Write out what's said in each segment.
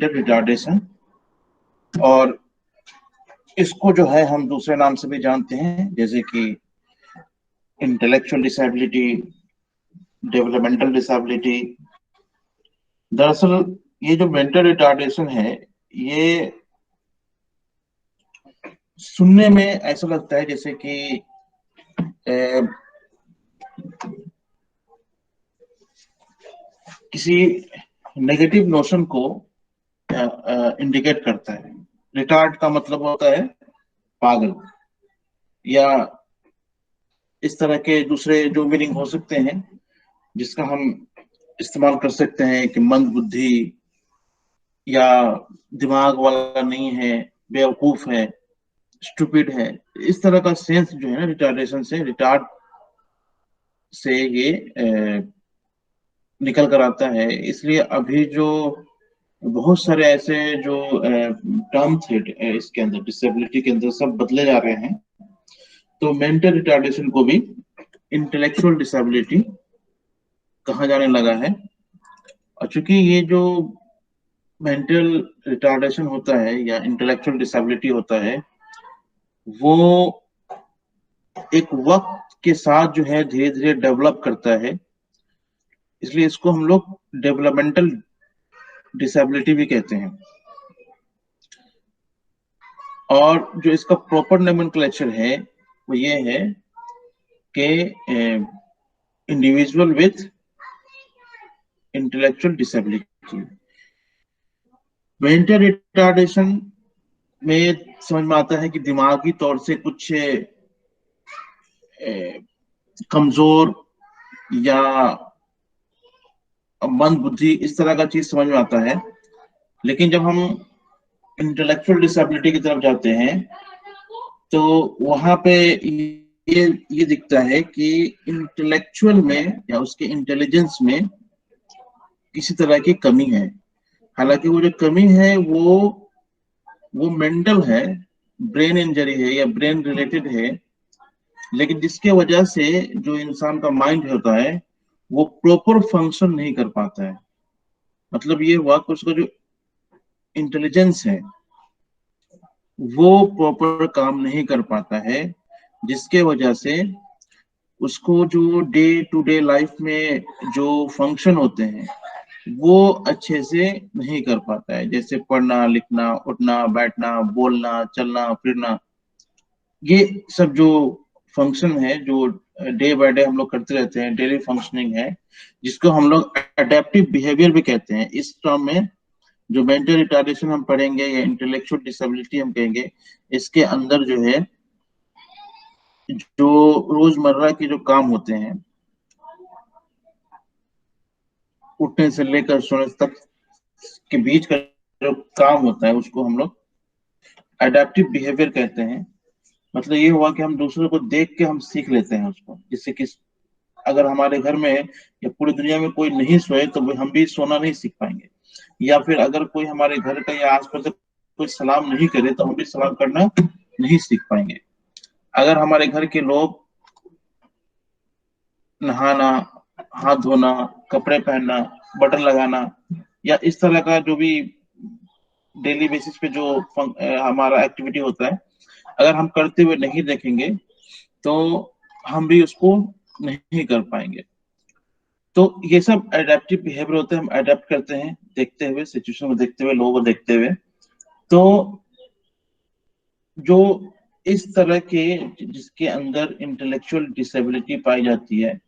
Mental retardation, और इसको जो है हम दूसरे नाम से भी जानते हैं, जैसे कि इंटेलेक्चुअल डिसेबिलिटी, डेवलपमेंटल डिसेबिलिटी। दरअसल ये जो मेंटल रिटार्डेशन है, ये सुनने में ऐसा लगता है जैसे कि किसी नेगेटिव नोशन को इंडिकेट करता है। रिटार्ड का मतलब होता है पागल, या इस तरह के दूसरे जो मीनिंग हो सकते हैं जिसका हम इस्तेमाल कर सकते हैं कि मंद बुद्धि, या दिमाग वाला नहीं है, बेवकूफ है, स्टूपिड है। इस तरह का सेंस जो है ना रिटार्डेशन से, रिटार्ड से ये निकल कर आता है। इसलिए अभी जो बहुत सारे ऐसे जो टर्म थे इसके अंदर, डिसेबिलिटी के अंदर, सब बदले जा रहे हैं। तो मेंटल रिटार्डेशन को भी इंटेलेक्चुअल डिसेबिलिटी कहा जाने लगा है। और चूंकि ये जो मेंटल रिटार्डेशन होता है या इंटेलेक्चुअल डिसेबिलिटी होता है, वो एक वक्त के साथ जो है धीरे धीरे डेवलप करता है, इसलिए इसको हम लोग डेवलपमेंटल डिसेबिलिटी भी कहते हैं। और जो इसका प्रॉपर नोमेनक्लेचर है वो ये है कि individual with intellectual disability. Mental retardation में समझ में आता है कि दिमागी तौर से कुछ कमजोर या मंद बुद्धि, इस तरह का चीज समझ में आता है। लेकिन जब हम इंटेलेक्चुअल डिसेबिलिटी की तरफ जाते हैं तो वहां पे ये दिखता है कि इंटेलेक्चुअल में या उसके इंटेलिजेंस में किसी तरह की कमी है। हालांकि वो जो कमी है वो मेंटल है, ब्रेन इंजरी है या ब्रेन रिलेटेड है, लेकिन जिसके वजह से जो इंसान का माइंड होता है वो प्रॉपर फंक्शन नहीं कर पाता है। मतलब ये हुआ कि उसका जो इंटेलिजेंस है वो प्रॉपर काम नहीं कर पाता है, जिसके वजह से उसको जो डे टू डे लाइफ में जो फंक्शन होते हैं वो अच्छे से नहीं कर पाता है, जैसे पढ़ना, लिखना, उठना, बैठना, बोलना, चलना, फिरना। ये सब जो फंक्शन है, जो डे बाय डे हम लोग करते रहते हैं, डेली फंक्शनिंग है, जिसको हम लोग अडेप्टिव बिहेवियर भी कहते हैं। इस टर्म में जो मेंटल रिटार्डेशन हम पढ़ेंगे या इंटेलेक्चुअल डिसेबिलिटी हम कहेंगे, इसके अंदर जो है जो रोजमर्रा के जो काम होते हैं, उठने से लेकर सोने तक के बीच का जो काम होता है उसको हम लोग अडेप्टिव बिहेवियर कहते हैं। मतलब ये हुआ कि हम दूसरों को देख के हम सीख लेते हैं उसको। जिससे कि अगर हमारे घर में या पूरी दुनिया में कोई नहीं सोए तो हम भी सोना नहीं सीख पाएंगे। या फिर अगर कोई हमारे घर का या आसपास कोई सलाम नहीं करे तो हम भी सलाम करना नहीं सीख पाएंगे। अगर हमारे घर के लोग नहाना, हाथ धोना, कपड़े पहनना, बटन लगाना, या इस तरह का जो भी डेली बेसिस पे जो हमारा एक्टिविटी होता है, अगर हम करते हुए नहीं देखेंगे तो हम भी उसको नहीं कर पाएंगे। तो ये सब एडेप्टिव बिहेवियर होते हैं, हम अडेप्ट करते हैं देखते हुए, सिचुएशन को देखते हुए, लोगों को देखते हुए। तो जो इस तरह के जिसके अंदर इंटेलेक्चुअल डिसेबिलिटी पाई जाती है,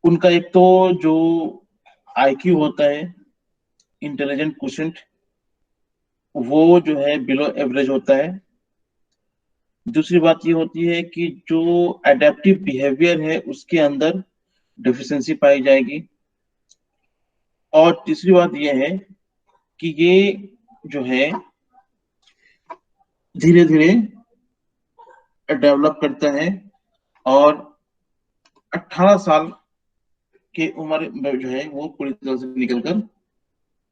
उनका एक तो जो आईक्यू होता है, इंटेलिजेंट क्वोटिएंट, वो जो है बिलो एवरेज होता है। दूसरी बात ये होती है कि जो एडेप्टिव बिहेवियर है उसके अंदर डिफिशियंसी पाई जाएगी। और तीसरी बात ये है कि ये जो है धीरे धीरे डेवलप करता है, और 18 साल की उम्र में जो है वो पूरी तरह से निकलकर,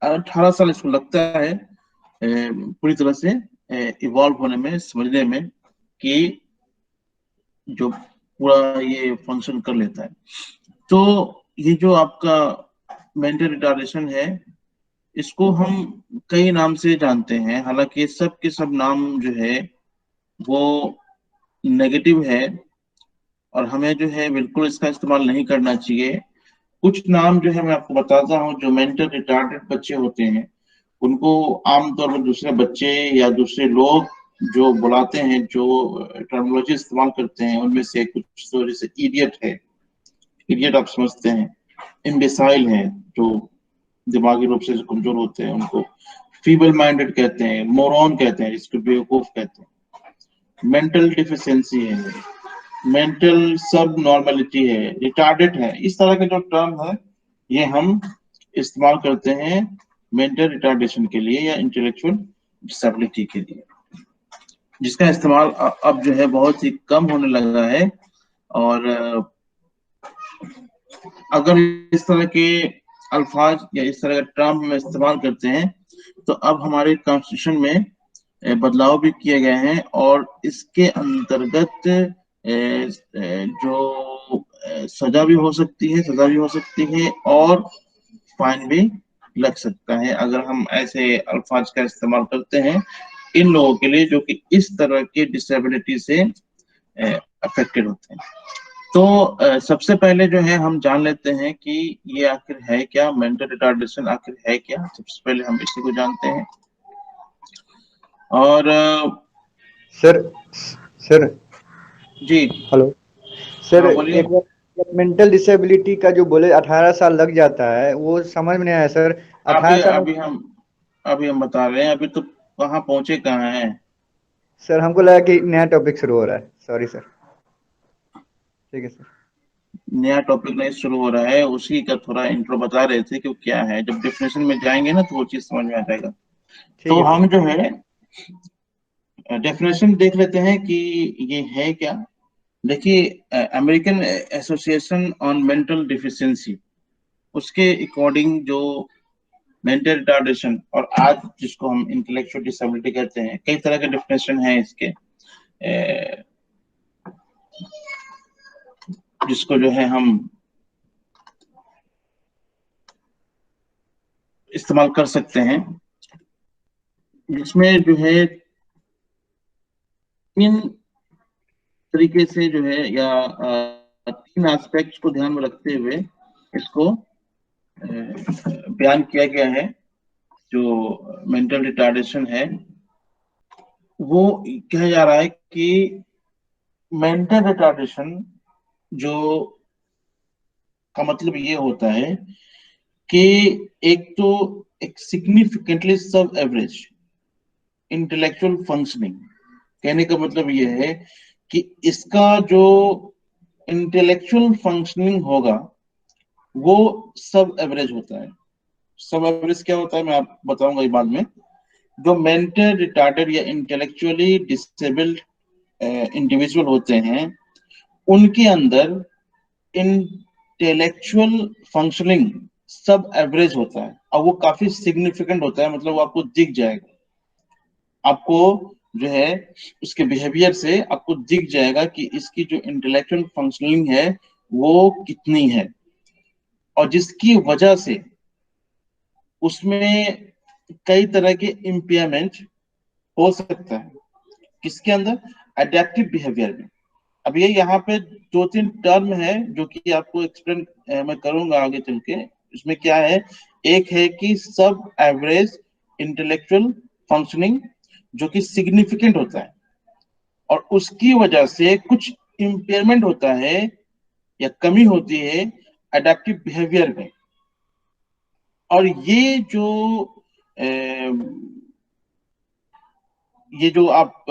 18 साल इसको लगता है पूरी तरह से इवॉल्व होने में, समझने में कि जो पूरा ये फंक्शन कर लेता है। तो ये जो आपका मेंटल रिटार्डेशन है, इसको हम कई नाम से जानते हैं, हालांकि सब के सब नाम जो है वो नेगेटिव है और हमें जो है बिल्कुल इसका इस्तेमाल नहीं करना चाहिए। कुछ नाम जो है मैं आपको बताता हूँ, जो मेंटल रिटार्डेड बच्चे होते हैं उनको आमतौर पर दूसरे बच्चे या दूसरे लोग जो बुलाते हैं, जो टर्मिनोलॉजी इस्तेमाल करते हैं, उनमें से कुछ तो जैसे इडियट है, इडियट आप समझते हैं, इम्बेसाइल है, जो दिमागी रूप से कमजोर होते हैं उनको फीबल माइंडेड कहते हैं, मोरॉन कहते हैं, जिसको बेवकूफ कहते हैं, मेंटल डिफिशियंसी है, मेंटल सब नॉर्मेलिटी है, रिटार्डेड है। इस तरह के जो टर्म है ये हम इस्तेमाल करते हैं मेंटल रिटार्डेशन के लिए या इंटेलेक्चुअल डिसेबिलिटी के लिए, जिसका इस्तेमाल अब जो है बहुत ही कम होने लगा है। और अगर इस तरह के अल्फाज या इस तरह का टर्म हम इस्तेमाल करते हैं तो अब हमारे कॉन्स्टिट्यूशन में बदलाव भी किए गए हैं और इसके अंतर्गत जो सजा भी हो सकती है, सजा भी हो सकती है और फाइन भी लग सकता है अगर हम ऐसे अल्फाज का इस्तेमाल करते हैं इन लोगों के लिए जो कि इस तरह की डिसेबिलिटी से अफेक्टेड होते हैं। तो सबसे पहले जो है हम जान लेते हैं कि ये आखिर है क्या, मेंटल रिटार्डेशन आखिर है क्या। सबसे पहले हम इसी को जानते हैं। और सर सर जी हेलो सर, हाँ बोलिए। एक बार मेंटल डिसेबिलिटी का जो बोले 18 साल लग जाता है, वो समझ में नहीं आया सर। अभी 18 साल में? अभी हम बता रहे हैं, अभी तो कहाँ पहुंचे कहाँ हैं। सर हमको लगा कि नया टॉपिक शुरू हो रहा है, सॉरी सर। ठीक है सर। नया टॉपिक नहीं शुरू हो रहा है, उसी का थोड़ा इंट्रो बता रहे थे कि क्या है। जब डेफिनेशन में जाएंगे ना तो वो चीज समझ में आ जाएगा। ठीक तो है सर। हम जो है डेफिनेशन देख लेते हैं कि ये है क्या। देखिए, American association on mental deficiency, उसके अकॉर्डिंग जो मेंटल रिटार्डेशन और आज जिसको हम इंटेलेक्चुअल डिसेबिलिटी कहते हैं, कई तरह के डेफिनेशन है इसके, जिसको जो है हम इस्तेमाल कर सकते हैं, जिसमें जो है तीन तरीके से जो है या तीन एस्पेक्ट्स को ध्यान में रखते हुए इसको बयान किया गया है। जो मेंटल रिटार्डेशन है वो कहा जा रहा है कि मेंटल रिटार्डेशन जो का मतलब ये होता है कि एक तो एक सिग्निफिकेंटली सब एवरेज इंटेलेक्चुअल फंक्शनिंग, कहने का मतलब ये है कि इसका जो इंटेलेक्चुअल फंक्शनिंग होगा वो सब एवरेज होता है। सब एवरेज क्या होता है मैं आप बताऊंगा ये बाद में। जो मेंटल रिटार्डेड या इंटेलेक्चुअली डिसेबल्ड इंडिविजुअल होते हैं उनके अंदर इंटेलेक्चुअल फंक्शनिंग सब एवरेज होता है और वो काफी सिग्निफिकेंट होता है, मतलब वो आपको दिख जाएगा। आपको जो है उसके बिहेवियर से आपको दिख जाएगा कि इसकी जो इंटेलेक्चुअल फंक्शनिंग है वो कितनी है, और जिसकी वजह से उसमें कई तरह के इम्पेयरमेंट हो सकता है। किसके अंदर? एडेप्टिव बिहेवियर में। अब ये यहाँ पे दो तीन टर्म है जो कि आपको एक्सप्लेन मैं करूंगा आगे चल के। इसमें क्या है, एक है कि सब एवरेज इंटेलेक्चुअल फंक्शनिंग जो कि सिग्निफिकेंट होता है और उसकी वजह से कुछ इम्पेयरमेंट होता है या कमी होती है एडेप्टिव बिहेवियर में। और ये जो आप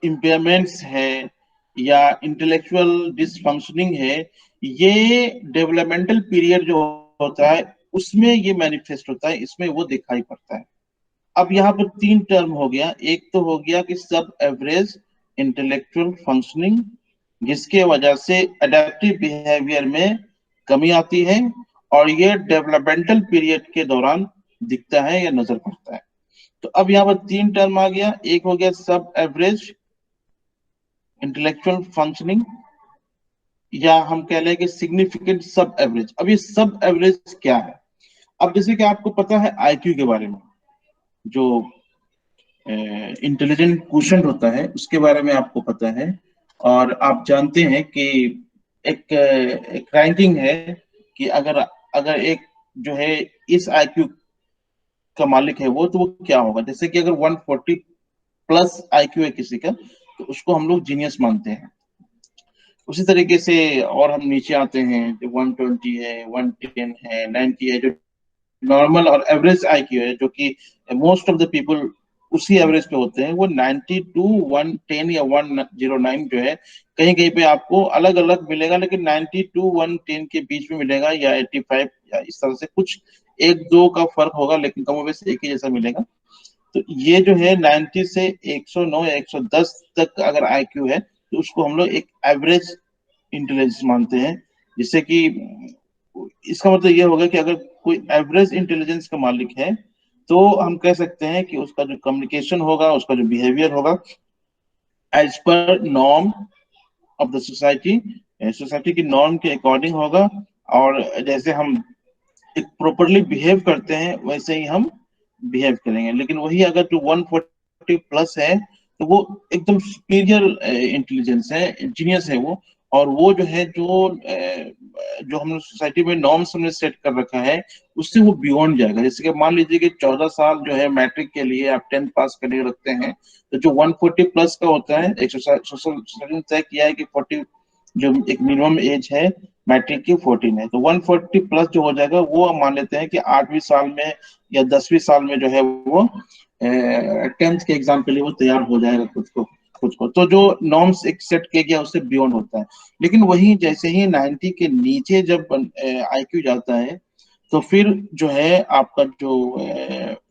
इम्पेयरमेंट्स है या इंटेलेक्चुअल डिसफंक्शनिंग है, ये डेवलपमेंटल पीरियड जो होता है उसमें ये मैनिफेस्ट होता है, इसमें वो दिखाई पड़ता है। अब यहाँ पर तीन टर्म हो गया। एक तो हो गया कि सब एवरेज इंटेलेक्चुअल फंक्शनिंग, जिसके वजह से अडेप्टिव बिहेवियर में कमी आती है और ये डेवलपमेंटल पीरियड के दौरान दिखता है या नजर पड़ता है। तो अब यहाँ पर तीन टर्म आ गया। एक हो गया सब एवरेज इंटेलेक्चुअल फंक्शनिंग, या हम कह लें कि सिग्निफिकेंट सब एवरेज। अब ये सब एवरेज क्या है? अब जैसे कि आपको पता है आईक्यू के बारे में, जो इंटेलिजेंट क्वोशंट होता है उसके बारे में आपको पता है, और आप जानते हैं कि एक रैंकिंग है कि अगर अगर एक जो है इस आईक्यू का मालिक है वो, तो वो क्या होगा। जैसे कि अगर 140 प्लस आईक्यू है किसी का, तो उसको हम लोग जीनियस मानते हैं। उसी तरीके से और हम नीचे आते हैं, जो 120 है, 110 है, 90 है, जो नॉर्मल और एवरेज आईक्यू है, जो कि मोस्ट ऑफ द पीपल उसी एवरेज पे होते हैं, वो 90 टू 110 या 109 जो है, कहीं कहीं पे आपको अलग अलग मिलेगा, लेकिन 90 टू 110 के बीच में मिलेगा, या 85 या इस तरह से कुछ एक दो का फर्क होगा, लेकिन कमोबेश एक ही जैसा मिलेगा। तो ये जो है 90 से 109 या 110 तक अगर आईक्यू है, तो उसको हम लोग एक एवरेज इंटेलिजेंस मानते हैं। जिससे कि इसका मतलब ये होगा कि अगर कोई एवरेज इंटेलिजेंस का मालिक है, तो हम कह सकते हैं कि उसका जो कम्युनिकेशन होगा, उसका जो बिहेवियर होगा, as per norm of the society, society की नॉर्म के अकॉर्डिंग होगा। और जैसे हम एक प्रॉपरली बिहेव करते हैं वैसे ही हम बिहेव करेंगे। लेकिन वही अगर जो 140 प्लस है, तो वो एकदम सुपीरियर इंटेलिजेंस है, जीनियस है वो। और वो जो है जो हमने सोसाइटी में नॉर्म्स हमने सेट कर रखा है, उससे वो बियॉन्ड जाएगा। जैसे कि मान लीजिए कि 14 साल जो है मैट्रिक के लिए आप 10th पास करने रखते हैं, तो जो 140 प्लस का होता है, एक सोशल तय किया है कि 40 जो एक मिनिमम एज है मैट्रिक की 14 है, तो 140 प्लस जो हो जाएगा वो हम मान लेते हैं कि 8वीं साल में या 10वीं साल में जो है वो 10th के एग्जाम के लिए वो तैयार हो जाएगा खुद को। तो जो नॉर्म्स एक सेट किया गया उससे बियॉन्ड होता है। लेकिन वही जैसे ही 90 के नीचे जब आईक्यू जाता है, तो फिर जो है आपका जो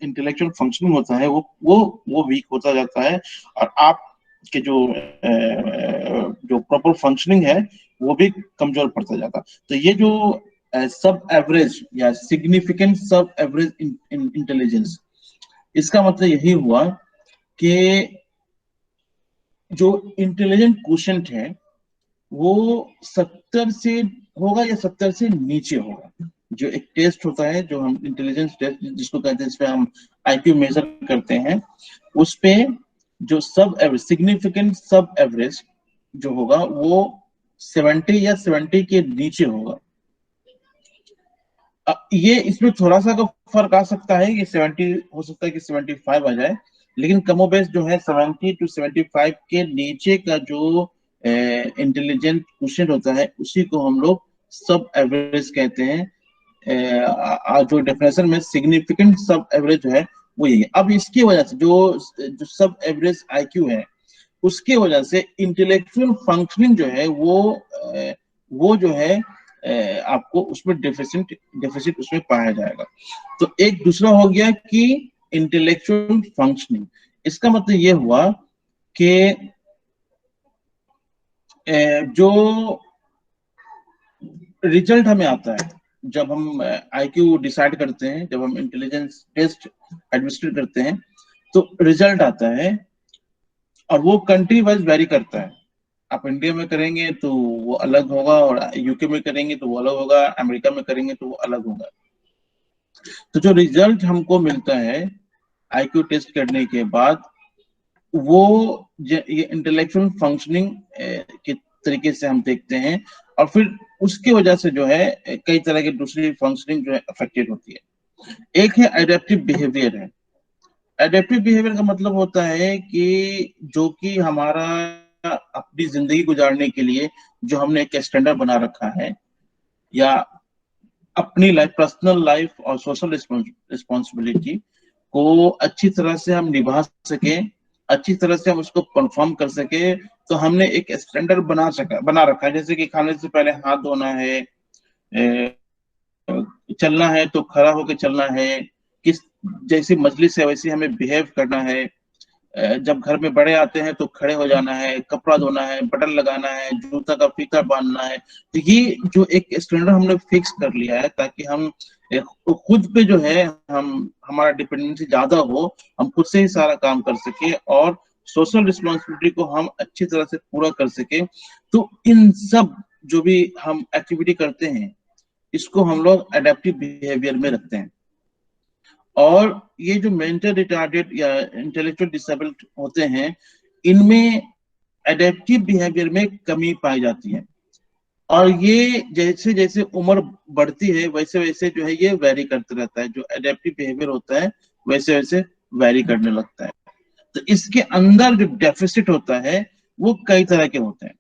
इंटेलेक्चुअल फंक्शनिंग होता है वो वीक होता जाता है, और आप के जो प्रॉपर फंक्शनिंग है वो भी कमजोर पड़ता जाता। तो ये जो सब एवरेज या सिग्निफिकेंट सब एवरेज इंटेलिजेंस, इसका मतलब यही हुआ कि जो इंटेलिजेंट क्वोशंट है वो 70 से होगा या 70 से नीचे होगा। जो एक टेस्ट होता है, जो हम इंटेलिजेंस टेस्ट जिसको कहते हैं, जिसपे हम आईक्यू मेजर करते हैं, उस पे जो सब एवरेज सिग्निफिकेंट सब एवरेज जो होगा वो 70 या 70 के नीचे होगा। ये इसमें थोड़ा सा का फर्क आ सकता है, कि 70 हो सकता है कि 75 आ जाए, लेकिन कमोबेश जो है 70 टू 75 के नीचे का जो इंटेलिजेंट क्वोशिएंट होता है, उसी को हम लोग सब एवरेज कहते हैं। जो डेफिनेशन में सिग्निफिकेंट सब एवरेज जो है वो यही है। अब इसकी वजह से जो सब एवरेज आईक्यू है, उसके वजह से इंटेलेक्चुअल फंक्शनिंग जो है वो जो है आपको उसमें डेफिसिट उसमें पाया जाएगा। तो एक दूसरा हो गया कि इंटेलेक्चुअल फंक्शनिंग, इसका मतलब ये हुआ कि जो रिजल्ट हमें आता है जब हम आईक्यू डिसाइड करते हैं, जब हम इंटेलिजेंस टेस्ट एडमिनिस्ट्रेट करते हैं, तो रिजल्ट आता है, और वो कंट्री वाइज वेरी करता है। आप इंडिया में करेंगे तो वो अलग होगा, और यूके में करेंगे तो वो अलग होगा, अमेरिका में करेंगे तो वो अलग होगा। तो जो रिजल्ट हमको मिलता है आईक्यू टेस्ट करने के बाद, वो ये इंटेलेक्चुअल फंक्शनिंग के तरीके से हम देखते हैं, और फिर उसकी वजह से जो है कई तरह की दूसरी फंक्शनिंग जो है अफेक्टेड होती है। एक है एडेप्टिव बिहेवियर है। एडेप्टिव बिहेवियर का मतलब होता है कि जो कि हमारा अपनी जिंदगी गुजारने के लिए जो हमने एक स्टैंडर्ड बना रखा है, या अपनी लाइफ, पर्सनल लाइफ और सोशल रिस्पॉन्सिबिलिटी को अच्छी तरह से हम निभा सके, अच्छी तरह से हम उसको परफॉर्म कर सके, तो हमने एक स्टैंडर्ड बना रखा है। जैसे कि खाने से पहले हाथ धोना है, चलना है तो खड़ा होकर चलना है, किस जैसी मजलिस है वैसे हमें बिहेव करना है, जब घर में बड़े आते हैं तो खड़े हो जाना है, कपड़ा धोना है, बटन लगाना है, जूता का फीता बांधना है। तो ये जो एक स्टैंडर्ड हमने फिक्स कर लिया है, ताकि हम खुद पे जो है हमारा डिपेंडेंसी ज्यादा हो, हम खुद से ही सारा काम कर सके, और सोशल रिस्पॉन्सिबिलिटी को हम अच्छी तरह से पूरा कर सके। तो इन सब जो भी हम एक्टिविटी करते हैं, इसको हम लोग एडेप्टिव बिहेवियर में रखते हैं। और ये जो मेंटल रिटार्डेड या इंटेलेक्चुअल डिसेबल्ड होते हैं, इनमें एडेप्टिव बिहेवियर में कमी पाई जाती है। और ये जैसे जैसे उम्र बढ़ती है वैसे वैसे जो है ये वेरी करते रहता है। जो एडेप्टिव बिहेवियर होता है वैसे वैसे वेरी करने लगता है। तो इसके अंदर जो डेफिसिट होता है वो कई तरह के होते हैं।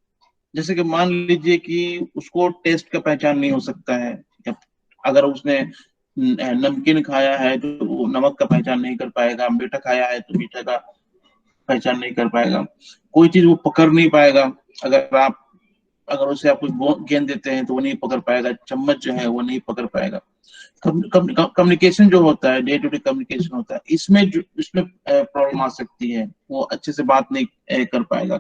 जैसे कि मान लीजिए कि उसको टेस्ट का पहचान नहीं हो सकता है, अगर उसने नमकीन खाया है तो वो नमक का पहचान नहीं कर पाएगा, मीठा खाया है तो मीठा का पहचान नहीं कर पाएगा, कोई चीज वो पकड़ नहीं पाएगा। अगर उसे आप कुछ गेंद देते हैं तो वो नहीं पकड़ पाएगा, चम्मच जो है वो नहीं पकड़ पाएगा। कम्युनिकेशन जो होता है, डे टू डे कम्युनिकेशन होता है, इसमें प्रॉब्लम आ सकती है, वो अच्छे से बात नहीं कर पाएगा।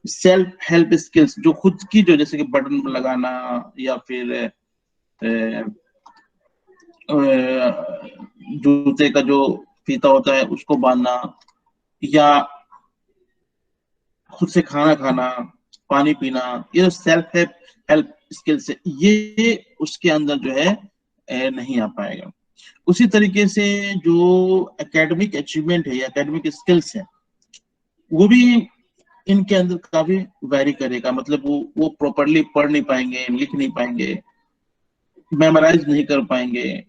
सेल्फ हेल्प स्किल्स, जो खुद की, जो जैसे कि बटन लगाना या फिर जूते का जो फीता होता है उसको बांधना, या खुद से खाना खाना, पानी पीना, ये जो सेल्फ हेल्प स्किल्स है, ये उसके अंदर जो है नहीं आ पाएगा। उसी तरीके से जो एकेडमिक अचीवमेंट है या एकेडमिक स्किल्स है, वो भी इनके अंदर काफी वैरी करेगा। मतलब वो प्रॉपरली पढ़ नहीं पाएंगे, लिख नहीं पाएंगे, मेमोराइज नहीं कर पाएंगे।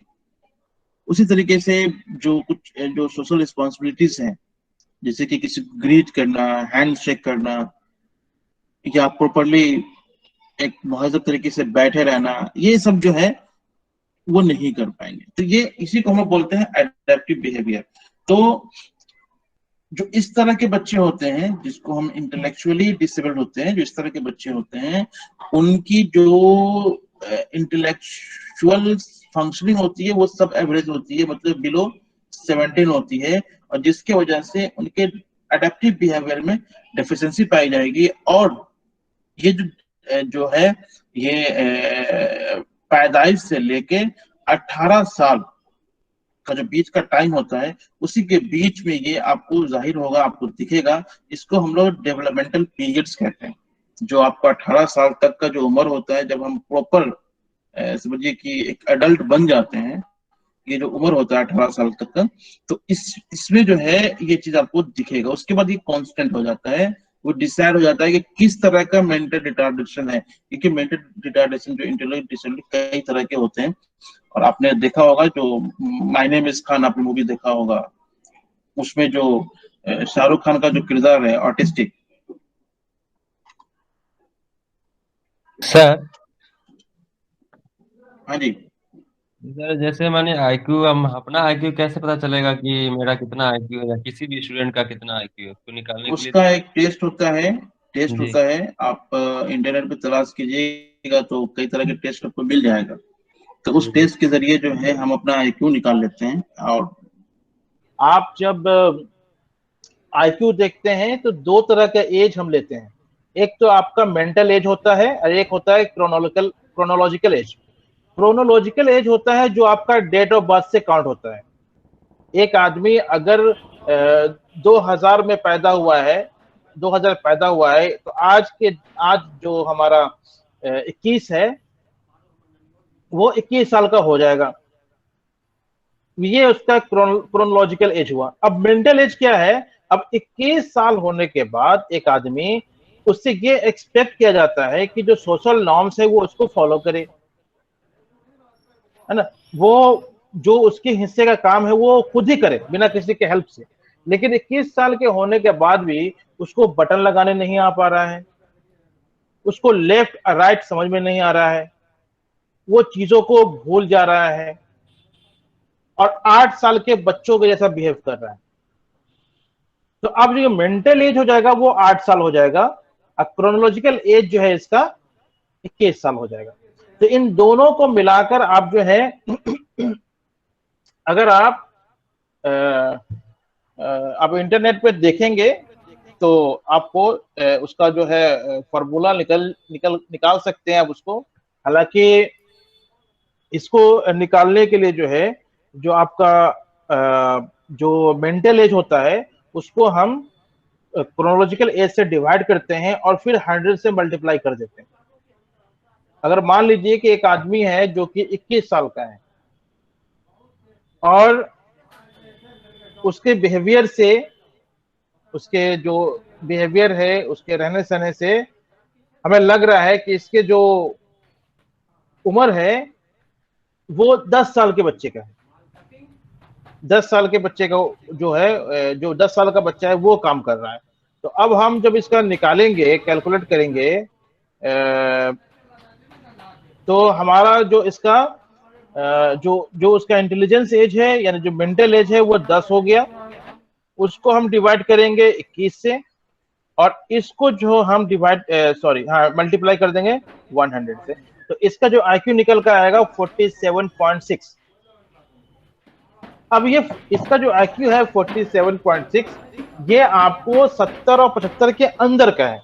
उसी तरीके से जो सोशल रिस्पॉन्सिबिलिटीज हैं, जैसे कि किसी को ग्रीट करना, हैंड शेक करना, या प्रॉपरली एक महजब तरीके से बैठे रहना, ये सब जो है वो नहीं कर पाएंगे। तो ये इसी को हम बोलते हैं एडेप्टिव बिहेवियर। तो जो इस तरह के बच्चे होते हैं, जिसको हम इंटेलेक्चुअली डिसेबल्ड होते हैं, जो इस तरह के बच्चे होते हैं, उनकी जो इंटेलेक्चुअल फंक्शनिंग होती है वो सब एवरेज होती है, मतलब बिलो 17 होती है। और जिसके वजह से उनके एडेप्टिव बिहेवियर में डेफिशिएंसी पाई जाएगी। और ये जो है ये पैदाइश से लेके 18 साल का जो बीच का टाइम होता है, उसी के बीच में ये आपको जाहिर होगा, आपको दिखेगा। इसको हम लोग डेवलपमेंटल पीरियड्स कहते हैं। जो आपको 18 साल तक का जो उम्र होता है, जब हम प्रॉपर समझिए कि एक एडल्ट बन जाते हैं, ये जो उम्र होता है 18 साल तक का, तो इसमें जो है ये चीज आपको दिखेगा। उसके बाद ये कांस्टेंट हो जाता है, वो डिसाइड हो जाता है कि किस तरह का मेंटल रिटार्डेशन है। क्योंकि मेंटल रिटार्डेशन, जो इंटेलेक्चुअल डिसेबिलिटी, कई तरह के होते हैं। और आपने देखा होगा जो माय नेम इज खान, आपने मूवी देखा होगा, उसमें जो शाहरुख खान का जो किरदार है ऑटिस्टिक। सर हाँ जी। सर जैसे माने आईक्यू, हम अपना आईक्यू कैसे पता चलेगा कि मेरा कितना आईक्यू है या किसी भी स्टूडेंट का कितना आईक्यू है, उसको निकालने के लिए? उसका एक टेस्ट होता है, जी आप इंटरनेट पे तलाश कीजिएगा तो कई तरह के टेस्ट आपको मिल जाएगा। तो उस जी टेस्ट के जरिए जो है हम अपना आईक्यू निकाल लेते हैं। और आप जब आईक्यू देखते हैं तो दो तरह का एज हम लेते हैं। एक तो आपका मेंटल एज होता है और एक होता है क्रोनोलॉजिकल एज। क्रोनोलॉजिकल एज होता है जो आपका डेट ऑफ बर्थ से काउंट होता है। एक आदमी अगर 2000 में पैदा हुआ है, 2000 पैदा हुआ है, तो आज जो हमारा 21 है, वो 21 साल का हो जाएगा। ये उसका क्रोनोलॉजिकल एज हुआ। अब मेंटल एज क्या है? अब 21 साल होने के बाद एक आदमी, उससे ये एक्सपेक्ट किया जाता है कि जो सोशल नॉर्म्स है वो उसको फॉलो करे, है ना। वो जो उसके हिस्से का काम है वो खुद ही करे बिना किसी के हेल्प से। लेकिन 21 साल के होने के बाद भी उसको बटन लगाने नहीं आ पा रहा है, उसको लेफ्ट और राइट समझ में नहीं आ रहा है, वो चीजों को भूल जा रहा है और 8 साल के बच्चों के जैसा बिहेव कर रहा है। तो अब जो मेंटल एज हो जाएगा वो 8 साल हो जाएगा और क्रोनोलॉजिकल एज जो है इसका 21 साल हो जाएगा। तो इन दोनों को मिलाकर आप जो है अगर आप इंटरनेट पे देखेंगे तो आपको उसका जो है फॉर्मूला निकाल सकते हैं आप उसको। हालांकि इसको निकालने के लिए जो है, जो आपका जो मेंटल एज होता है उसको हम क्रोनोलॉजिकल एज से डिवाइड करते हैं और फिर 100 से मल्टीप्लाई कर देते हैं। अगर मान लीजिए कि एक आदमी है जो कि 21 साल का है और उसके बिहेवियर से, उसके जो बिहेवियर है, उसके रहने सहने से हमें लग रहा है कि इसके जो उम्र है वो 10 साल के बच्चे का है। 10 साल के बच्चे का जो है, जो 10 साल का बच्चा है वो काम कर रहा है। तो अब हम जब इसका निकालेंगे, कैलकुलेट करेंगे, तो हमारा जो इसका जो उसका इंटेलिजेंस एज है, यानी जो मेंटल एज है, वो 10 हो गया। उसको हम डिवाइड करेंगे 21 से, और इसको जो हम मल्टीप्लाई कर देंगे 100 से। तो इसका जो आईक्यू निकल कर आएगा 47.6। अब ये इसका जो आईक्यू है 47.6, ये आपको 70 और 75 के अंदर का है।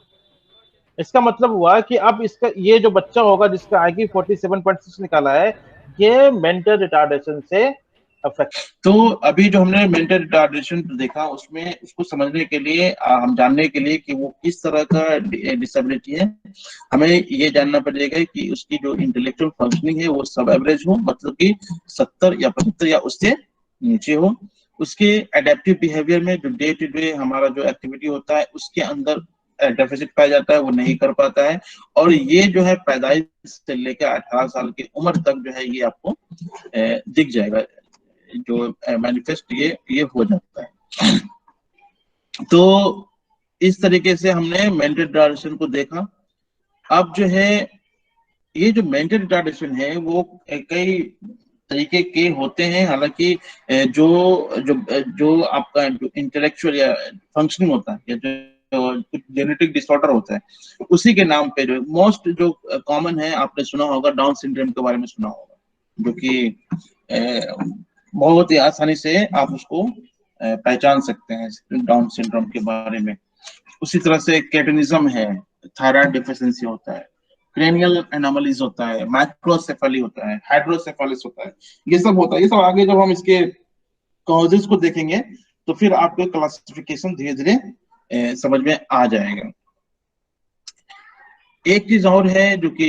इसका मतलब हुआ कि अब इसका ये जो बच्चा होगा जिसका आईक्यू 47.6 निकाला है, ये मेंटल रिटार्डेशन से अफेक्ट। तो अभी जो हमने मेंटल रिटार्डेशन देखा, उसमें उसको समझने के लिए, हम जानने के लिए कि वो किस तरह का डिसेबिलिटी है, हमें ये जानना पड़ेगा कि उसकी जो इंटेलेक्चुअल फंक्शनिंग है वो सब एवरेज हो, मतलब कि 70 या 75 या उससे नीचे हो। उसके एडेप्टिव बिहेवियर में जो डे टू डे हमारा जो एक्टिविटी होता है उसके अंदर डेफिसिट पाया जाता है, वो नहीं कर पाता है। और ये जो है पैदाइश से लेकर 18 साल की उम्र तक जो है ये आपको दिख जाएगा, जो मैनिफेस्ट ये हो जाता है। तो इस तरीके से हमने मेंटल रिटार्डेशन को देखा। अब जो है ये जो मेंटल रिटार्डेशन है वो कई तरीके के होते हैं। हालांकि जो जो जो आपका जो इंटेलेक्चुअल या फंक्शनिंग होता है, या जो जेनेटिक डिसऑर्डर होता है, उसी के नाम पे जो मोस्ट जो कॉमन है, आपने सुना होगा डाउन सिंड्रोम के बारे में सुना होगा, जो कि बहुत ही आसानी से आप उसको पहचान सकते हैं डाउन सिंड्रोम के बारे में। उसी तरह से कैटनिज्म है, थायराइड डिफिशिएंसी होता है, क्रेनियल एनोमलीज होता है, माइक्रोसेफेली होता है, हाइड्रोसेफेलिस होता है, ये सब होता है। ये सब आगे जब हम इसके कॉजेस को देखेंगे तो फिर आपको क्लासिफिकेशन धीरे धीरे समझ में आ जाएगा। एक चीज और है जो कि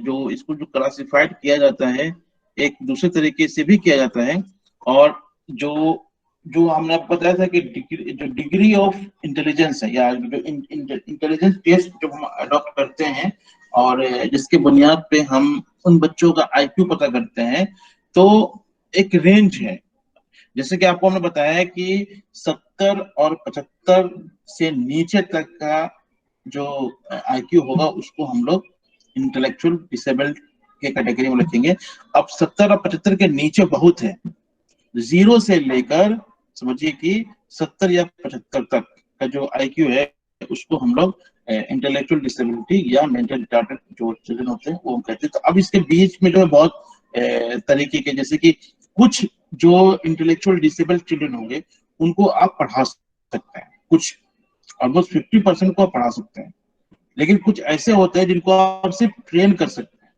जो इसको जो क्लासिफाइड किया जाता है, एक दूसरे तरीके से भी किया जाता है। और जो जो हमने आपको बताया था कि जो डिग्री ऑफ इंटेलिजेंस है, या जो इंटेलिजेंस टेस्ट जो हम अडॉप्ट करते हैं और जिसके बुनियाद पे हम उन बच्चों का आईक्यू पता करते हैं, तो एक रेंज है। जैसे कि आपको हमने बताया कि 70 और 75 से नीचे तक का जो आईक्यू होगा उसको हम लोग इंटेलेक्चुअल डिसेबल्ड के कैटेगरी में रखेंगे। अब 70 और 75 के नीचे बहुत है, 0 से लेकर समझिए कि 70 या 75 तक का जो आईक्यू है उसको हम लोग इंटेलेक्चुअल डिसेबिलिटी या मेंटल रिटार्डेड जो चिल्ड्रन होते हैं वो हम कहते हैं। तो अब इसके बीच में जो है बहुत तरीके के, जैसे कि कुछ जो इंटेलेक्चुअल डिसेबल्ड चिल्ड्रन होंगे उनको आप पढ़ा सकते हैं, कुछ ऑलमोस्ट 50% को आप पढ़ा सकते हैं। लेकिन कुछ ऐसे होते हैं जिनको आप सिर्फ ट्रेन कर सकते हैं,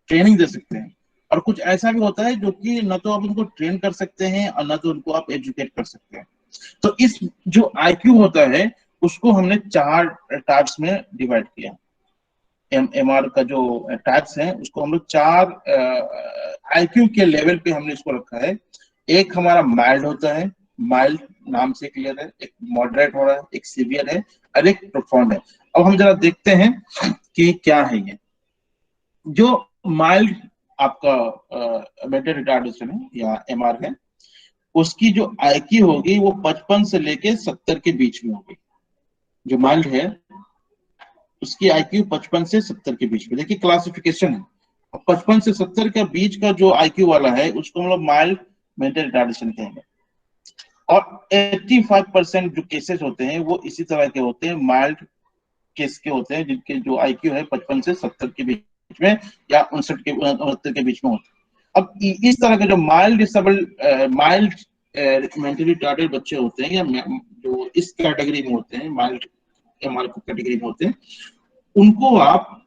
ट्रेनिंग दे सकते हैं। और कुछ ऐसा भी होता है जो कि न तो आप उनको ट्रेन कर सकते हैं और न तो उनको आप एजुकेट कर सकते हैं। तो इस जो आईक्यू होता है उसको हमने 4 टाइप्स में डिवाइड किया। एमआर का जो टाइप्स है उसको हम लोग 4 आईक्यू के लेवल पे हमने इसको रखा है। एक हमारा माइल्ड होता है, माइल्ड नाम से क्लियर है, एक मॉडरेट हो रहा है, एक सीवियर है और एक प्रोफाउंड है। अब हम जरा देखते हैं कि क्या है ये। जो माइल्ड आपका मेंटल रिटार्डेशन है या एमआर है, उसकी जो आईक्यू होगी वो 55 से लेके 70 के बीच में होगी। जो माइल्ड है उसकी आईक्यू 55 से 70 के बीच में। देखिए क्लासिफिकेशन है, 55 से 70 के बीच का जो आईक्यू वाला है उसको हम लोग माइल्ड मेंटल रिटार्डेशन कहेंगे। और 85% जो केसेस होते हैं वो इसी तरह के होते हैं, माइल्ड केस के होते हैं, जिनके जो आईक्यू है 55 से 70 के बीच में या 69 के बीच में होते हैं। अब इस तरह के जो mild disabled mild mentally retarded बच्चे होते हैं, या जो इस कैटेगरी में होते हैं, माइल्ड एमआर कैटेगरी में होते हैं, उनको आप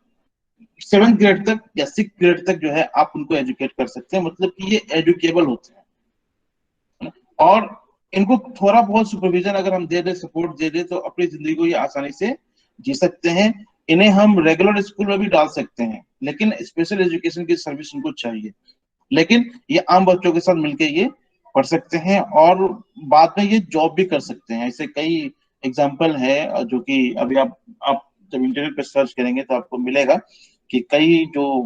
7th ग्रेड तक या 6th ग्रेड तक जो है आप उनको एजुकेट कर सकते हैं, मतलब कि ये एजुकेबल होते हैं। और इनको थोड़ा बहुत सुपरविजन अगर हम दे दे, सपोर्ट दे दे, तो अपनी जिंदगी को ये आसानी से जी सकते हैं। इन्हें हम रेगुलर स्कूल में भी डाल सकते हैं, लेकिन स्पेशल एजुकेशन की सर्विस उनको चाहिए। लेकिन ये आम बच्चों के साथ मिलके ये पढ़ सकते हैं और बाद में ये जॉब भी कर सकते हैं। ऐसे कई एग्जाम्पल है जो कि अभी आप जब इंटरनेट पे सर्च करेंगे तो आपको मिलेगा कि कई जो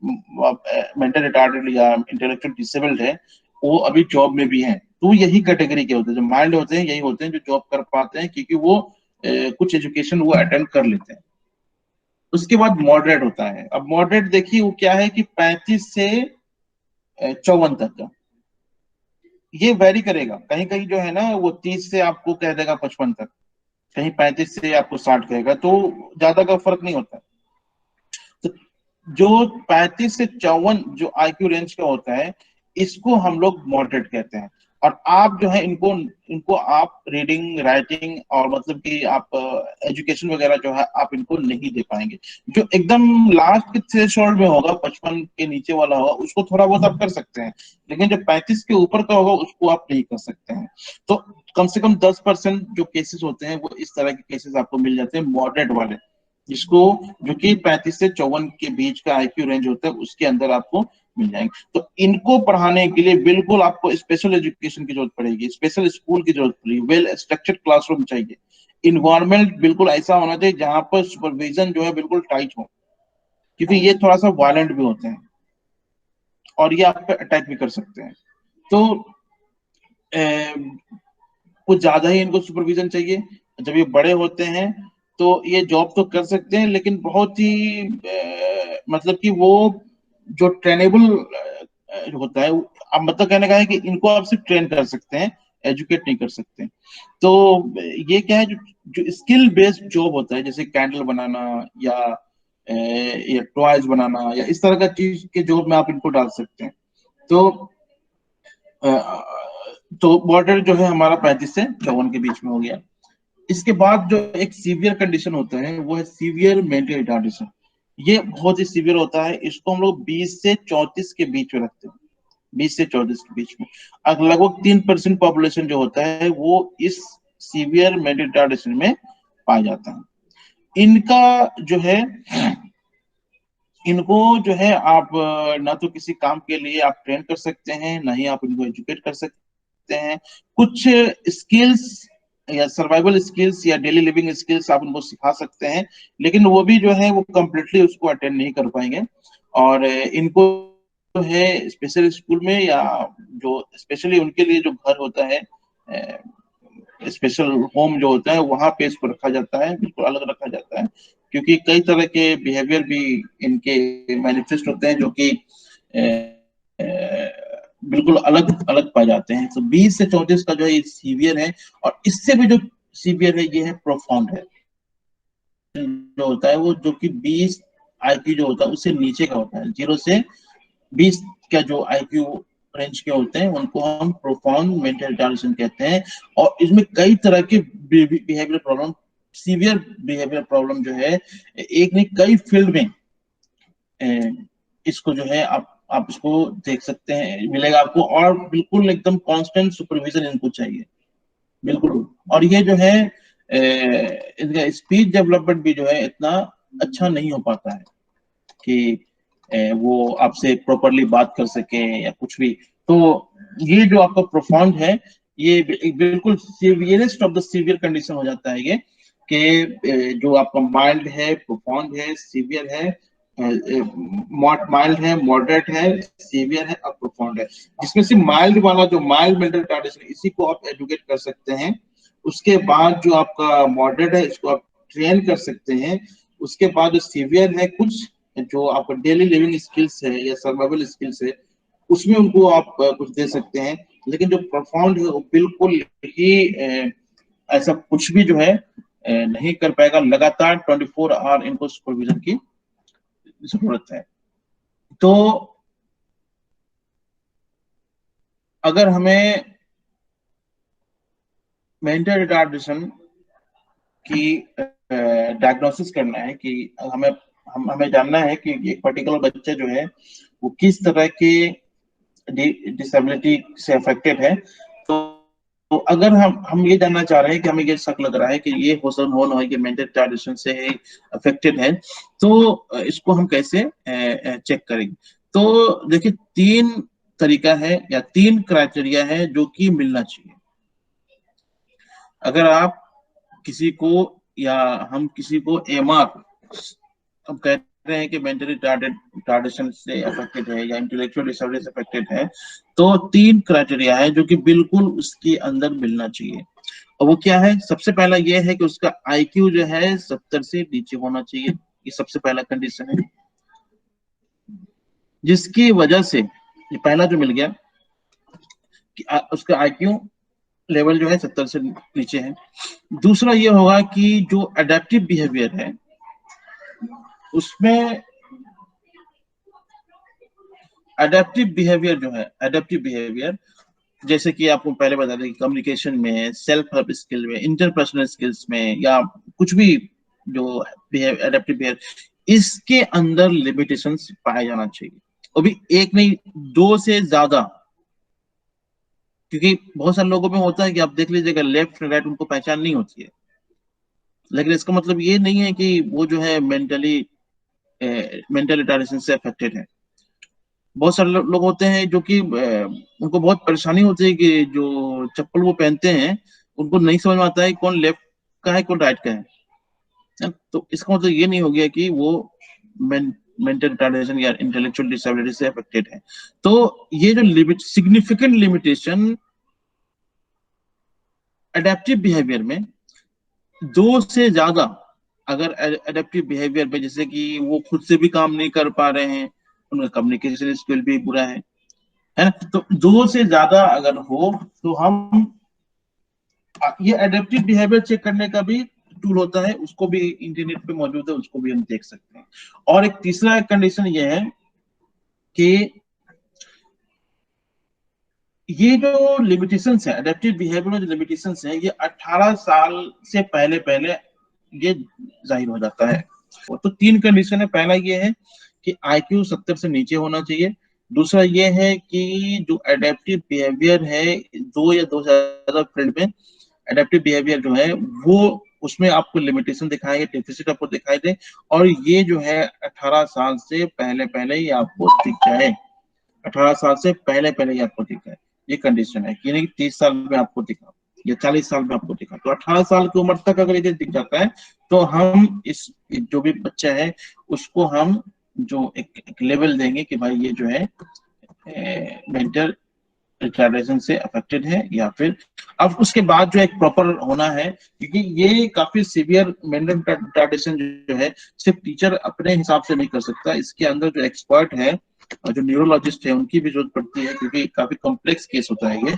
मेंटल रिटार्डेड या इंटेलेक्चुअल डिसेबल्ड है वो अभी जॉब में भी हैं। तो यही कैटेगरी के होते हैं, जो माइल्ड होते हैं यही होते हैं जो जॉब कर पाते हैं, क्योंकि वो कुछ एजुकेशन वो अटेंड कर लेते हैं। उसके बाद मॉडरेट होता है। अब मॉडरेट देखिए वो क्या है कि 35 से 54 तक का, ये वेरी करेगा। कहीं कहीं जो है ना वो 30 से आपको कह देगा 55 तक, कहीं 35 से आपको 60 कहेगा, तो ज्यादा का फर्क नहीं होता। तो जो 35 से 54 जो आईक्यू रेंज का होता है इसको हम लोग मॉडरेट कहते हैं। और आप जो है इनको इनको आप रीडिंग राइटिंग और मतलब कि आप एजुकेशन वगैरह जो है आप इनको नहीं दे पाएंगे। जो एकदम लास्ट के थ्रेशोल्ड में होगा 55 के नीचे वाला होगा उसको थोड़ा बहुत आप कर सकते हैं, लेकिन जो 35 के ऊपर का होगा उसको आप नहीं कर सकते हैं। तो कम से कम 10% जो केसेस होते हैं वो इस तरह के केसेस आपको मिल जाते हैं मॉडरेट वाले, जिसको जो कि 35 से 54 के बीच का आईक्यू रेंज होता है उसके अंदर आपको मिल जाएंगे। तो इनको पढ़ाने के लिए बिल्कुल आपको स्पेशल एजुकेशन की जरूरत पड़ेगी, स्पेशल स्कूल की जरूरत पड़ेगी, वेल स्ट्रक्चर्ड क्लासरूम चाहिए, इन्वायरमेंट बिल्कुल ऐसा होना चाहिए जहां पर सुपरविजन जो है बिल्कुल टाइट हो, क्योंकि ये थोड़ा सा वायलेंट भी होते हैं और ये आप पे अटैक भी कर सकते हैं। तो कुछ ज्यादा ही इनको सुपरविजन चाहिए। जब ये बड़े होते हैं तो ये जॉब तो कर सकते हैं, लेकिन बहुत ही मतलब कि वो जो ट्रेनेबल होता है, अब मतलब कहने का है कि इनको आप सिर्फ ट्रेन कर सकते हैं, एजुकेट नहीं कर सकते। तो ये क्या है, जो स्किल बेस्ड जॉब होता है जैसे कैंडल बनाना या टॉयज बनाना या इस तरह का चीज के जॉब में आप इनको डाल सकते हैं। तो बॉर्डर जो है हमारा 35 से 54 के बीच में हो गया। इसके बाद जो एक सीवियर कंडीशन होता है वो है सीवियर मेंटल रिटार्डेशन। ये बहुत ही सीवियर होता है, इसको हम लोग 20 से 34 के बीच में रखते हैं, 20 से 34 के बीच में। अब लगभग 3% पॉपुलेशन जो होता है वो इस सीवियर मेंटल रिटार्डेशन में पाया जाता है। इनका जो है इनको जो है आप ना तो किसी काम के लिए आप ट्रेन कर सकते हैं, ना ही आप इनको एजुकेट कर सकते हैं। कुछ स्किल्स या सर्वाइवल स्किल्स या डेली लिविंग स्किल्स आप उनको सिखा सकते हैं, लेकिन वो भी जो है वो कम्प्लीटली उसको अटेंड नहीं कर पाएंगे। और इनको जो है स्पेशल स्कूल में या जो स्पेशली उनके लिए जो घर होता है, स्पेशल होम जो होता है वहां पे इसको रखा जाता है, बिल्कुल अलग रखा जाता है, क्योंकि कई तरह के बिहेवियर भी इनके मैनिफेस्ट होते हैं जो कि बिल्कुल अलग अलग पाए जाते हैं। तो 20 से 34 का जो है सीवियर है, और इससे भी जो सीवियर है ये है प्रोफाउंड है। जो होता है वो जो कि 20 आईक्यू जो होता है उससे नीचे का होता है, 0 से 20 का जो आईक्यू रेंज के होते हैं उनको हम प्रोफाउंड मेंटल रिटार्डेशन कहते हैं। और इसमें कई तरह के behaviour problem, severe behaviour problem जो है एक नहीं कई फील्ड में इसको जो है आप इसको देख सकते हैं, मिलेगा आपको। और बिल्कुल एकदम कांस्टेंट सुपरविजन इनको चाहिए बिल्कुल। और ये जो है इनका स्पीच डेवलपमेंट भी जो है इतना अच्छा नहीं हो पाता है कि वो आपसे प्रॉपरली बात कर सके या कुछ भी। तो ये जो आपका प्रोफाउंड है ये बिल्कुल सीवियरेस्ट ऑफ द सीवियर कंडीशन हो जाता है ये, कि जो आपका माइल्ड है, प्रोफाउंड है, सीवियर है, माइल्ड है, मॉडरेट है, सीवियर है और प्रोफाउंड है। जिसमें से माइल्ड वाला जो माइल्ड मेंटल रिटार्डेशन इसी को आप एजुकेट कर सकते हैं। उसके बाद जो आपका मॉडरेट है इसको आप ट्रेन कर सकते हैं। उसके बाद जो सीवियर है, कुछ जो आपका डेली लिविंग स्किल्स है या सर्वाइवल स्किल्स है उसमें उनको आप कुछ दे सकते हैं। लेकिन जो प्रोफाउंड है वो बिल्कुल ही ऐसा कुछ भी जो है नहीं कर पाएगा। लगातार 24 आवर इनको सुपरविजन की जरूरत है। तो अगर हमें मेंटल रिटार्डेशन की डायग्नोसिस करना है कि हमें जानना है कि एक पर्टिकुलर बच्चा जो है वो किस तरह के डिसेबिलिटी से अफेक्टेड है, तो अगर हम ये जानना चाह रहे हैं कि हमें ये शक लग रहा है कि ये हो ना कि मेंटल रिटार्डेशन से अफेक्टेड है, तो इसको हम कैसे चेक करेंगे? तो देखिए, 3 तरीका है या 3 क्राइटेरिया है जो कि मिलना चाहिए। अगर आप किसी को या हम किसी को एमआर हम कह रहे हैं कि मेंटली रिटार्डेशन से अफेक्टेड है या इंटेलेक्चुअल डिसेबिलिटी से अफेक्टेड है, तो 3 क्राइटेरिया है जो कि बिल्कुल उसके अंदर मिलना चाहिए। और वो क्या है? सबसे पहला ये है कि उसका आईक्यू जो है 70 से नीचे होना चाहिए। ये सबसे पहला कंडीशन है, जिसकी वजह से ये पहला जो मिल गया कि उसका आईक्यू लेवल जो है 70 से नीचे है। दूसरा ये होगा कि जो एडेप्टिव बिहेवियर है उसमें एडेप्टिव बिहेवियर जैसे कि आपको पहले बता दें कि कम्युनिकेशन में, सेल्फ हेल्प स्किल में, इंटरपर्सनल स्किल्स में या कुछ भी जो एडेप्टिव बिहेवियर, इसके अंदर लिमिटेशंस पाया जाना चाहिए। और भी एक नहीं, 2 से ज्यादा, क्योंकि बहुत सारे लोगों में होता है कि आप देख लीजिएगा लेफ्ट राइट उनको पहचान नहीं होती है, लेकिन इसका मतलब ये नहीं है कि वो जो है मेंटल रिटार्डेशन से अफेक्टेड है। बहुत सारे लोग होते हैं जो कि उनको बहुत परेशानी होती है कि जो चप्पल वो पहनते हैं उनको नहीं समझ में आता है कौन लेफ्ट का है कौन राइट का है। तो इसका मतलब ये नहीं हो गया कि वो मेंटल रिटार्डेशन या इंटेलेक्चुअल डिसेबिलिटी से अफेक्टेड है। तो ये जो सिग्निफिकेंट लिमिटेशन एडेप्टिव बिहेवियर में 2 से ज्यादा, अगर एडेप्टिव बिहेवियर में जैसे कि वो खुद से भी काम नहीं कर पा रहे हैं, उनका कम्युनिकेशन स्किल भी बुरा है ना, तो 2 से ज्यादा अगर हो तो हम ये एडेप्टिव बिहेवियर चेक करने का भी टूल होता है, उसको भी इंटरनेट पे मौजूद है, उसको भी हम देख सकते हैं। और एक तीसरा कंडीशन ये है कि ये जो लिमिटेशंस है, एडेप्टिव बिहेवियर में जो लिमिटेशंस है, ये 18 साल से पहले ये जाहिर हो जाता है। तो 3 कंडीशन है। पहला ये है कि आईक्यू 70 से नीचे होना चाहिए। दूसरा ये है कि जो एडेप्टिव बिहेवियर है, 2 या 2 से ज्यादा फील्ड में एडेप्टिव बिहेवियर जो है वो उसमें आपको लिमिटेशन दिखाएंगे, डेफिसिट आपको दिखाई दे, और ये जो है 18 साल से पहले ही आपको दिख जाए। 18 साल से पहले ही आपको दिख जाए, ये कंडीशन है। यानी कि 30 साल में आपको दिखा या 40 साल में आपको दिखा, तो 18 साल की उम्र तक अगर ये दिख जाता है तो हम इस जो भी बच्चा है उसको हम जो एक लेवल देंगे कि भाई ये जो है मेंटल रिटार्डेशन से अफेक्टेड है या फिर। अब उसके बाद जो एक प्रॉपर होना है, क्योंकि ये काफी सीवियर मेंटल रिटार्डेशन जो है सिर्फ टीचर अपने हिसाब से नहीं कर सकता, इसके अंदर जो एक्सपर्ट है और जो न्यूरोलॉजिस्ट है उनकी भी जरूरत पड़ती है, क्योंकि काफी कॉम्प्लेक्स केस होता है ये।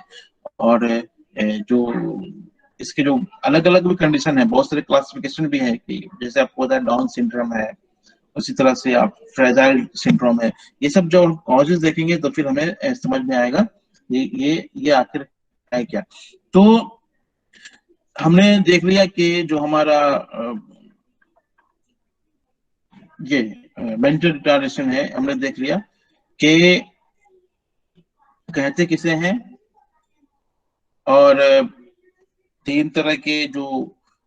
और जो इसके जो अलग अलग भी कंडीशन है, बहुत सारे क्लासिफिकेशन भी है कि जैसे आपको पता है डाउन सिंड्रोम है, उसी तरह से आप फ्रेजाइल सिंड्रोम है। ये सब जो कॉजेज देखेंगे तो फिर हमें समझ में आएगा ये आखिर है क्या। तो हमने देख लिया कि जो हमारा ये मेंटल रिटार्डेशन है, हमने देख लिया कि कहते किसे हैं, और 3 तरह के जो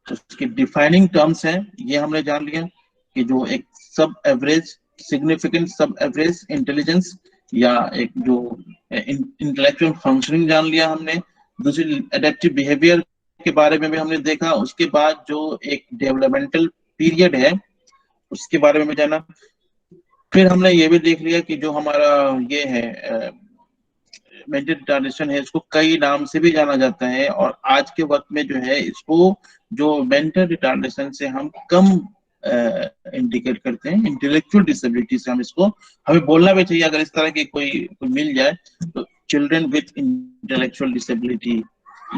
उसके डिफाइनिंग टर्म्स हैं ये हमने जान लिया कि जो एक सब एवरेज, सिग्निफिकेंट सब एवरेज इंटेलिजेंस या एक जो इंटेलेक्चुअल फंक्शनिंग जान लिया हमने। दूसरी एडेप्टिव बिहेवियर के बारे में भी हमने देखा। उसके बाद जो एक डेवलपमेंटल पीरियड है उसके बारे में भी जाना। फिर हमने ये भी देख लिया कि जो हमारा ये है मेंटल रिटार्डेशन है, इसको कई नाम से भी जाना जाता है, और आज के वक्त में जो है इसको जो मेंटल रिटार्डेशन से हम कम इंडिकेट करते हैं, इंटेलेक्चुअल डिसेबिलिटी से हम इसको, हमें बोलना भी चाहिए अगर इस तरह की कोई मिल जाए तो, चिल्ड्रन विथ इंटेलेक्चुअल डिसेबिलिटी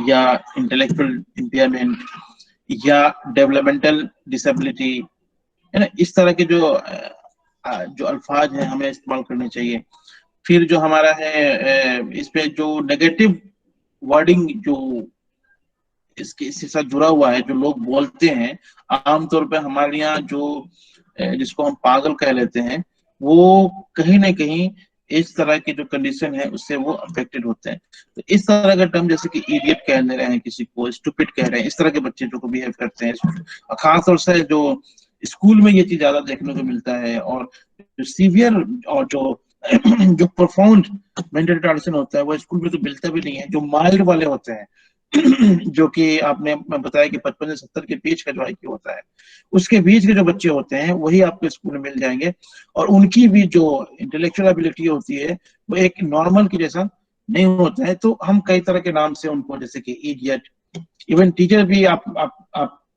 या इंटेलेक्चुअल इम्पेयरमेंट या डेवलपमेंटल डिसेबिलिटी, है ना, इस तरह के जो अल्फाज है हमें इस्तेमाल करने चाहिए। फिर जो हमारा है इस पे जो नेगेटिव वर्डिंग जो इसके साथ जुड़ा हुआ है, जो लोग बोलते हैं आमतौर पे हमारे यहाँ, जो जिसको हम पागल कह लेते हैं, वो कहीं ना कहीं इस तरह की जो कंडीशन है उससे वो अफेक्टेड होते हैं। तो इस तरह का टर्म जैसे कि इडियट कह रहे हैं, किसी को स्टूपिड कह रहे हैं, इस तरह के बच्चे जो को बिहेव करते हैं, खासतौर से जो स्कूल में ये चीज ज्यादा देखने को मिलता है। और जो सीवियर और जो प्रोफाउंड मेंटल रिटार्डेशन होता है वो स्कूल में तो मिलता भी नहीं है। जो माइल्ड वाले होते हैं जो कि आपने बताया कि 55 से 70 के बीच का जो आईक्यू होता है, उसके बीच के जो बच्चे होते हैं वही आपको स्कूल में मिल जाएंगे। और उनकी भी जो इंटेलेक्चुअल एबिलिटी होती है वो एक नॉर्मल की जैसा नहीं होता है। तो हम कई तरह के नाम से उनको, जैसे कि इडियट, इवन टीचर भी आप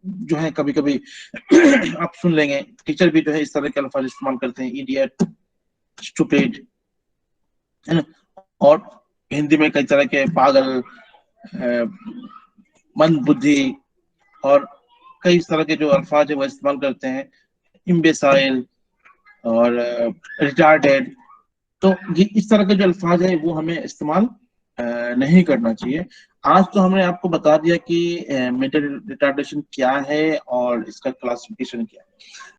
जो है कभी कभी आप सुन लेंगे, टीचर भी जो है इस तरह के अल्फाज इस्तेमाल करते हैं, इडियट, स्टूपिड, है ना। और हिंदी में कई तरह के पागल, मंद बुद्धि और कई तरह के जो अल्फाज है वो इस्तेमाल करते हैं, इम्बेसाइल और रिटार्डेड। तो ये इस तरह के जो अल्फाज है वो हमें इस्तेमाल नहीं करना चाहिए। आज तो हमने आपको बता दिया कि मेंटल रिटार्डेशन क्या है और इसका क्लासिफिकेशन क्या है।